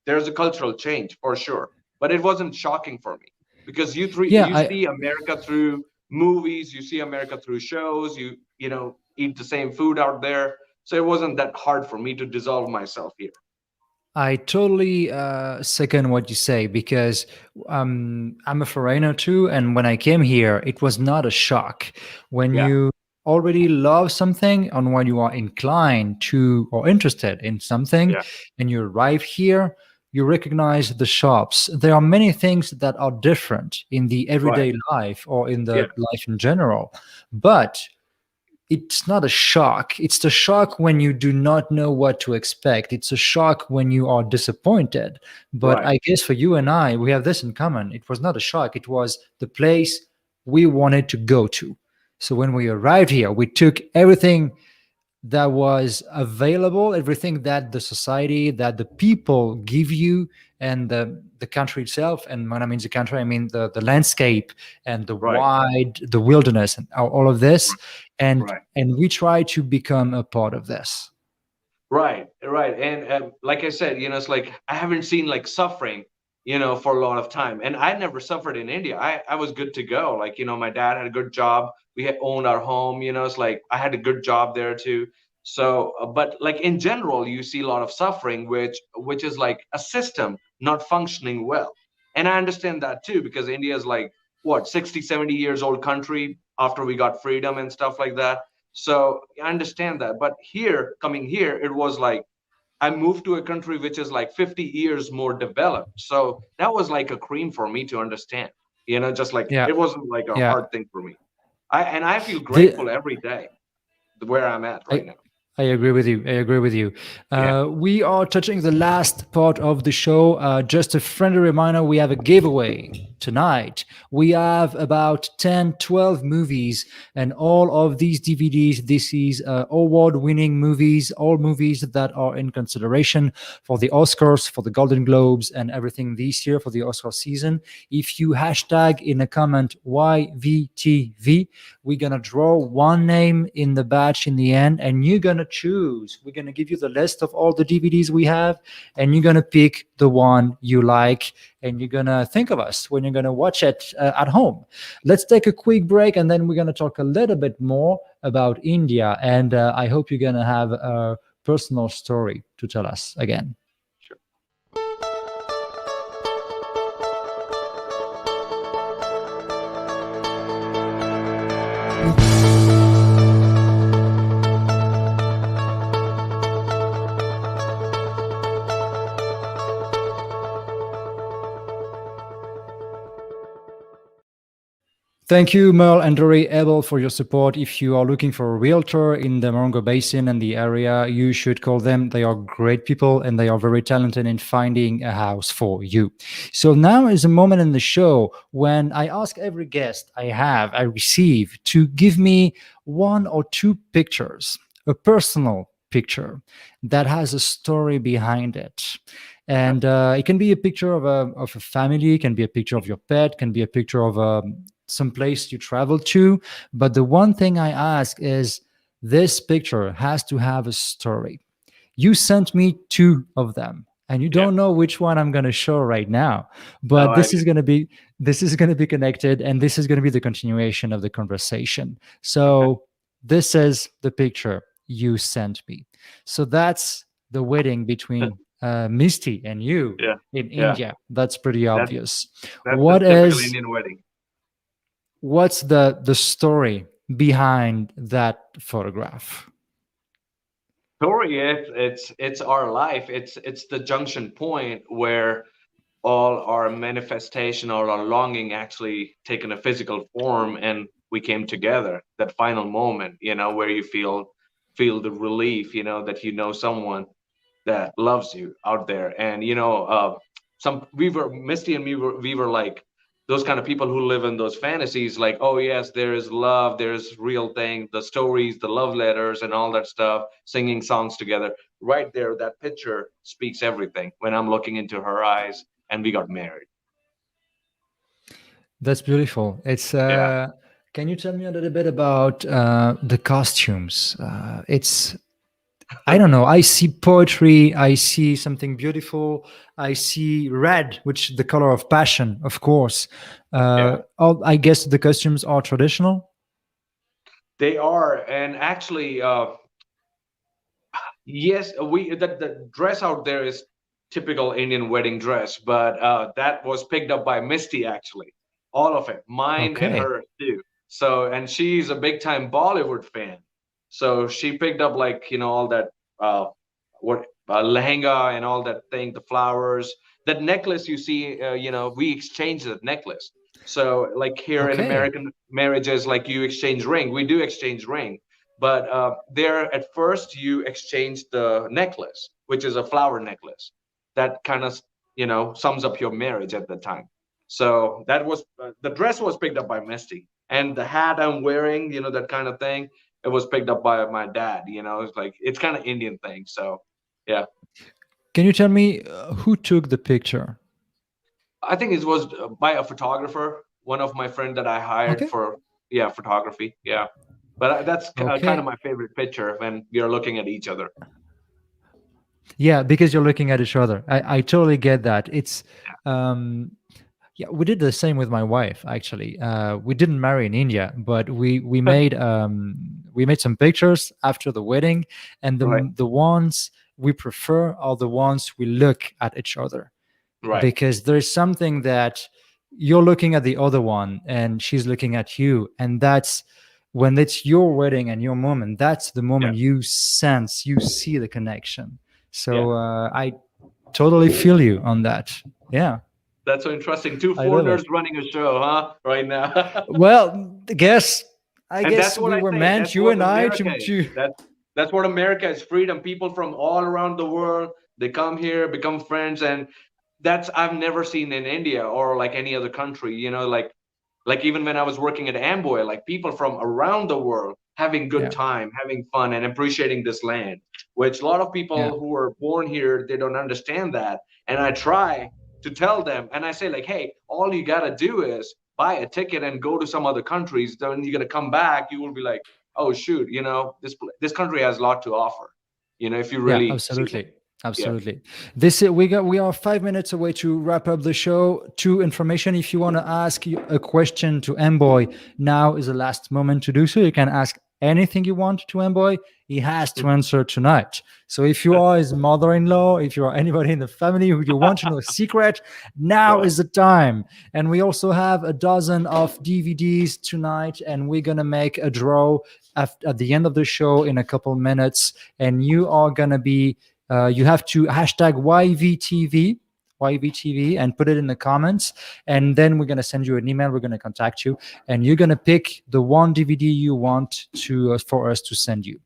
there's a cultural change for sure, but it wasn't shocking for me because Yeah, you see America through movies, you see America through shows, eat the same food out there. So it wasn't that hard for me to dissolve myself here. I totally second what you say because I'm a foreigner too, and when I came here, it was not a shock. When Yeah, you already love something and when you are inclined to or interested in something, yeah, and you arrive here, you recognize the shops. There are many things that are different in the right, everyday life or in yeah, the life in general, but it's not a shock. It's the shock when you do not know what to expect. It's a shock when you are disappointed. But right, I guess for you and I, we have this in common. It was not a shock. It was the place we wanted to go to. So when we arrived here, we took everything that was available, everything that the society, that the people give you, and the country itself. And when I mean the country, I mean the landscape and right, the wilderness and all of this. right. And we try to become a part of this. Right, right. And like I said, it's like I haven't seen like suffering, for a lot of time. And I never suffered in India. I was good to go. Like, my dad had a good job. We had owned our home, it's like I had a good job there too. So, but like in general, you see a lot of suffering, which is like a system not functioning well. And I understand that too, because India is like what, 60, 70 years old country after we got freedom and stuff like that. So I understand that. But here, coming here, it was like I moved to a country which is like 50 years more developed. So that was like a cream for me to understand. Just like Yeah, it wasn't like a yeah. hard thing for me. I feel The, grateful every day where I'm at right I, now. I agree with you. I agree with you. Yeah. We are touching the last part of the show. Just a friendly reminder, we have a giveaway tonight. We have about 10, 12 movies, and all of these DVDs, this is award-winning movies, all movies that are in consideration for the Oscars, for the Golden Globes, and everything this year for the Oscar season. If you hashtag in a comment YVTV, we're going to draw one name in the batch in the end, and you're going to choose. We're going to give you the list of all the DVDs we have, and you're going to pick the one you like. and you're gonna think of us when you're gonna watch it at home. Let's take a quick break, and then we're gonna talk a little bit more about India. And I hope you're gonna have a personal story to tell us again. Sure. Thank you, Merle and Dory Abel, for your support. If you are looking for a realtor in the Morongo Basin and the area, you should call them. They are great people and they are very talented in finding a house for you. So now is a moment in the show when I ask every guest I receive to give me one or two pictures, a personal picture that has a story behind it. And it can be a picture of a family, it can be a picture of your pet, can be a picture of some place you travel to. But the one thing I ask is this picture has to have a story. You sent me two of them, and you Yeah. don't know which one I'm going to show right now. No, But I do. this is going to be connected, and this is going to be the continuation of the conversation. Okay. So this is the picture you sent me. So that's the wedding between Misty and you Yeah. in Yeah. India. That's pretty That obvious. that's the What typical is Indian wedding. what's the story behind that photograph? Story, it's our life. It's the junction point where all our manifestation, all our longing actually taken a physical form, and we came together. That final moment, where you feel the relief, that someone that loves you out there. And some we were Misty and me were we were like those kind of people who live in those fantasies, like, oh yes, there is love, there's real thing, the stories, the love letters and all that stuff, singing songs together. Right there, that picture speaks everything when I'm looking into her eyes, and we got married. That's beautiful. It's Yeah. can you tell me a little bit about the costumes? It's I don't know. I see poetry. I see something beautiful. I see red, which is the color of passion, of course. Yeah, I guess the costumes are traditional. they are. And actually, yes, we the dress out there is typical Indian wedding dress, but that was picked up by Misty actually, all of it, mine and Okay. her too. So, and she's a big time Bollywood fan, so she picked up, like, all that uh, what lehenga and all that thing, the flowers, that necklace you see. We exchanged that necklace. So, like here in Okay. American marriages, like you exchange ring, we do exchange ring, but there, at first, you exchange the necklace, which is a flower necklace. That kind of, sums up your marriage at the time. So that was the dress was picked up by Misty, and the hat I'm wearing, that kind of thing, it was picked up by my dad. It's like it's kind of Indian thing. So yeah, Can you tell me who took the picture? I think it was by a photographer, one of my friend that I hired Okay. for, yeah, photography. Yeah, but that's kind of Okay. my favorite picture when we are looking at each other. Yeah, because you're looking at each other. I totally get that. It's um yeah, we did the same with my wife actually. We didn't marry in India, but we made some pictures after the wedding, and Right. the ones we prefer are the ones we look at each other, Right. because there's something that you're looking at the other one and she's looking at you, and that's when it's your wedding and your moment, that's the Yeah. moment you see the connection. Yeah. So I totally feel you on that. Yeah, That's so interesting. Two I love foreigners it. running a show, huh? Right now. Well, I And that's guess what we I were say. meant, That's you what and I, America is. to That's what America is. Freedom. People from all around the world, they come here, become friends, and that's I've never seen in India or like any other country. Like even when I was working at Amboy, like people from around the world having good yeah, time, having fun, and appreciating this land, which a lot of yeah. people who are born here, they don't understand that. And I try to tell them, and I say like, hey, all you gotta do is buy a ticket and go to some other countries. Then you're gonna come back, you will be like, oh shoot, this country has a lot to offer. If you Yeah, really see it. absolutely. Yeah. Absolutely. We are 5 minutes away to wrap up the show. To information, if you want to ask a question to Amboy, now is the last moment to do so. You can ask anything you want to Amboy. He has to answer tonight. So if you are his mother-in-law, if you are anybody in the family who you want to know a secret, now Right. is the time. And we also have a dozen of DVDs tonight, and we're gonna make a draw at the end of the show in a couple minutes. And you are gonna be you have to hashtag YVTV and put it in the comments. And then we're going to send you an email. We're going to contact you and you're going to pick the one DVD you want to for us to send you.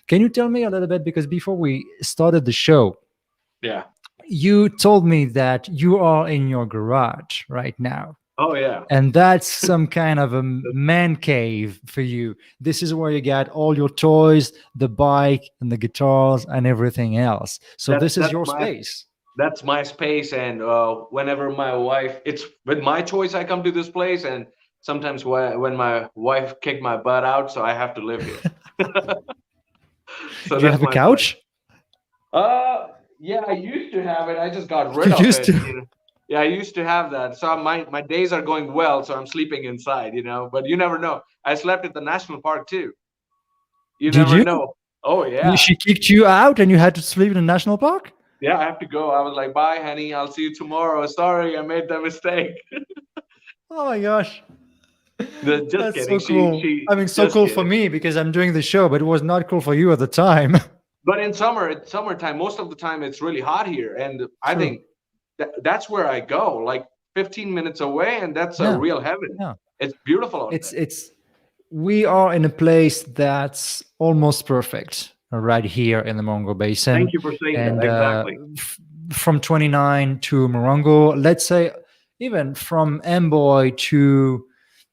Can you tell me a little bit? Because before we started the show, Yeah. you told me that you are in your garage right now. Oh yeah. And that's some kind of a man cave for you. This is where you get all your toys, the bike, and the guitars, and everything else. So That's this is that's your my space. that's my space, and whenever my wife, it's with my choice, I come to this place, and sometimes when my wife kicked my butt out, so I have to live here. So Do you that's have a my place. couch? Yeah, I used to have it. I just got rid You of used it. to. Yeah, I used to have that. So my days are going well, so I'm sleeping inside, But you never know. I slept at the national park too. You Did never you? know. Oh yeah. She kicked you out and you had to sleep in a national park? Yeah, I have to go. I was like, bye, honey. I'll see you tomorrow. Sorry, I made that mistake. Oh my gosh. Just That's kidding. so cool. She I mean, so just cool for kidding. me because I'm doing the show, but it was not cool for you at the time. But in summer, it's summertime. Most of the time, it's really hot here, and I True. think that's where I go. Like 15 minutes away, and that's a Yeah. real heaven. Yeah. It's beautiful out there. It's we are in a place that's almost perfect right here in the Morongo Basin. Thank you for saying that. And Exactly. from 29 to Morongo, let's say even from Amboy to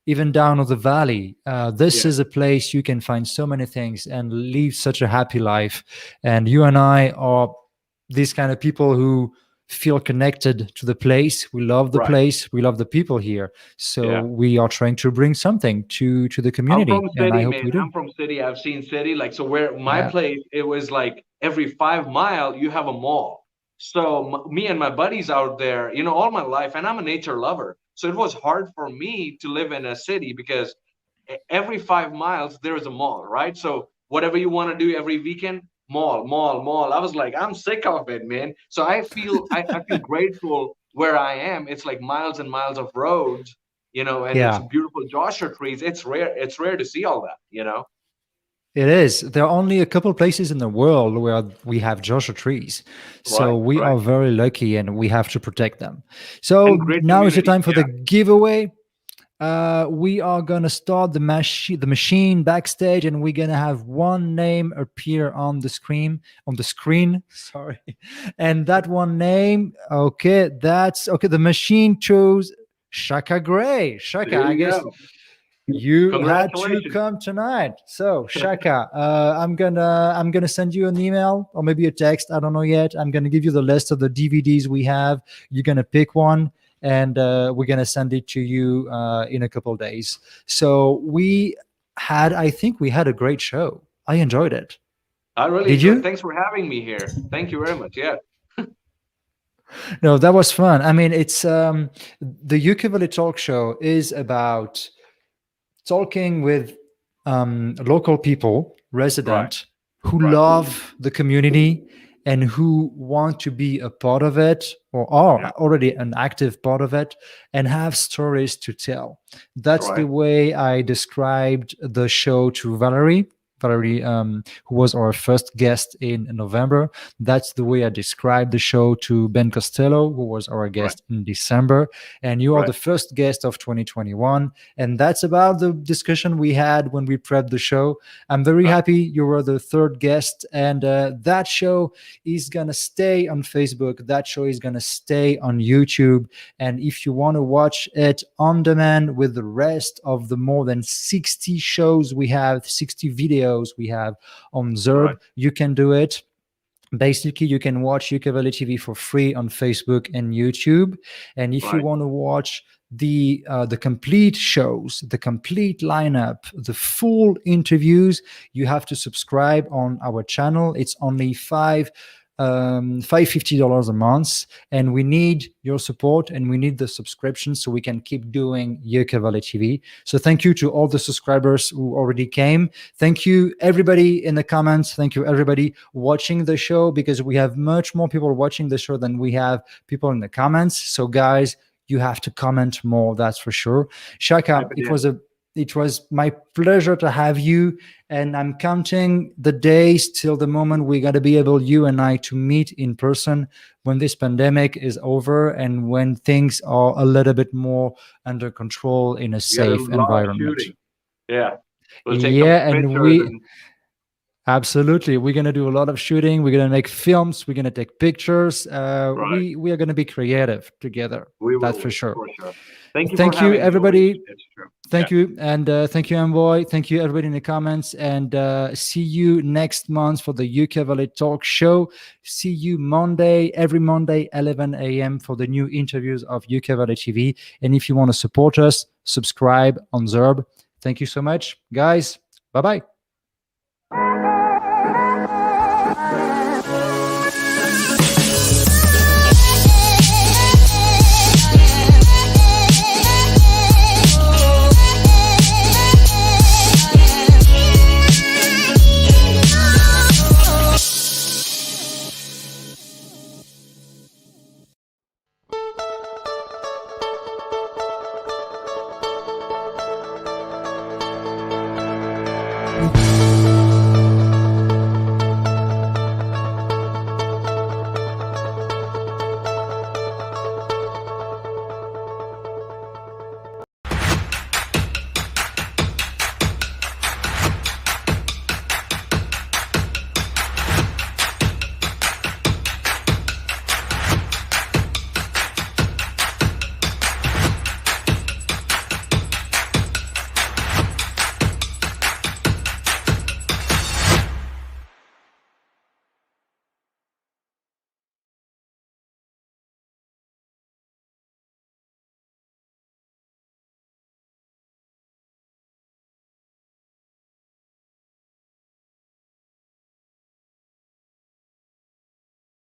even down to the valley, this Yeah. is a place you can find so many things and live such a happy life. And you and I are these kind of people who feel connected to the place. We love the Right. place. We love the people here. So Yeah. we are trying to bring something to the I'm community, from and I city, hope man. we do. I'm from city. I've seen city. Like, so where my Yeah, place, it was like every 5 mile you have a mall. So me and my buddies out there, all my life, and I'm a nature lover. So it was hard for me to live in a city because every 5 miles there is a mall, right? So whatever you want to do every weekend, mall, mall, mall. I was like, I'm sick of it, man. So I feel grateful where I am. It's like miles and miles of roads, and it's yeah, beautiful Joshua trees. It's rare. It's rare to see all that. it is. There are only a couple places in the world where we have Joshua trees, so Right, we right. are very lucky, and we have to protect them. And So great now is the community. time for Yeah, the giveaway. We are gonna start the machine backstage, and we're gonna have one name appear on the screen. Sorry, and that one name. Okay, that's okay. The machine chose Shaka Gray. Shaka, there I you guess go. you had to Congratulations. come tonight. So Shaka, I'm gonna send you an email or maybe a text. I don't know yet. I'm gonna give you the list of the DVDs we have. You're gonna pick one, and we're gonna send it to you in a couple of days. So I think we had a great show. I enjoyed it. I really Did enjoyed. you? Thanks for having me here. Thank you very much. Yeah. No, that was fun. I mean, it's the Yucca Talk Show is about talking with local people, Right. resident, who Right. love the community and who want to be a part of it or are Yeah. already an active part of it and have stories to tell. That's the Right. way I described the show to Valerie. Valerie, who was our first guest in November. That's the way I described the show to Ben Costello, who was our Right. guest in December. And you are Right. the first guest of 2021. And that's about the discussion we had when we prepped the show. I'm very Right. happy you were the third guest. And that show is going to stay on Facebook. That show is going to stay on YouTube. And if you want to watch it on demand with the rest of the more than 60 shows we have, 60 videos we have on Right. Zerb, you can do it. Basically, you can watch Yucca Valley TV for free on Facebook and YouTube. And if you Right. want to watch the complete shows, the complete lineup, the full interviews, you have to subscribe on our channel. It's only $550 a month, and we need your support and we need the subscription so we can keep doing Yucca Valley TV. So thank you to all the subscribers who already came. Thank you everybody in the comments. Thank you everybody watching the show, because we have much more people watching the show than we have people in the comments. So guys, you have to comment more, that's for sure. Shaka, it was my pleasure to have you, and I'm counting the days till the moment we're going to be able, you and I, to meet in person when this pandemic is over and when things are a little bit more under control in a safe environment. Yeah, we'll take yeah, some and absolutely, we're going to do a lot of shooting. We're going to make films. We're going to take pictures. Right. We are going to be creative together. That's for sure. Thank you, everybody. Thank you, and thank you, Amboy. Thank you, everybody in the comments, and see you next month for the Yucca Valley Talk Show. See you every Monday, 11 a.m. for the new interviews of Yucca Valley TV. And if you want to support us, subscribe on Zerb. Thank you so much, guys. Bye-bye.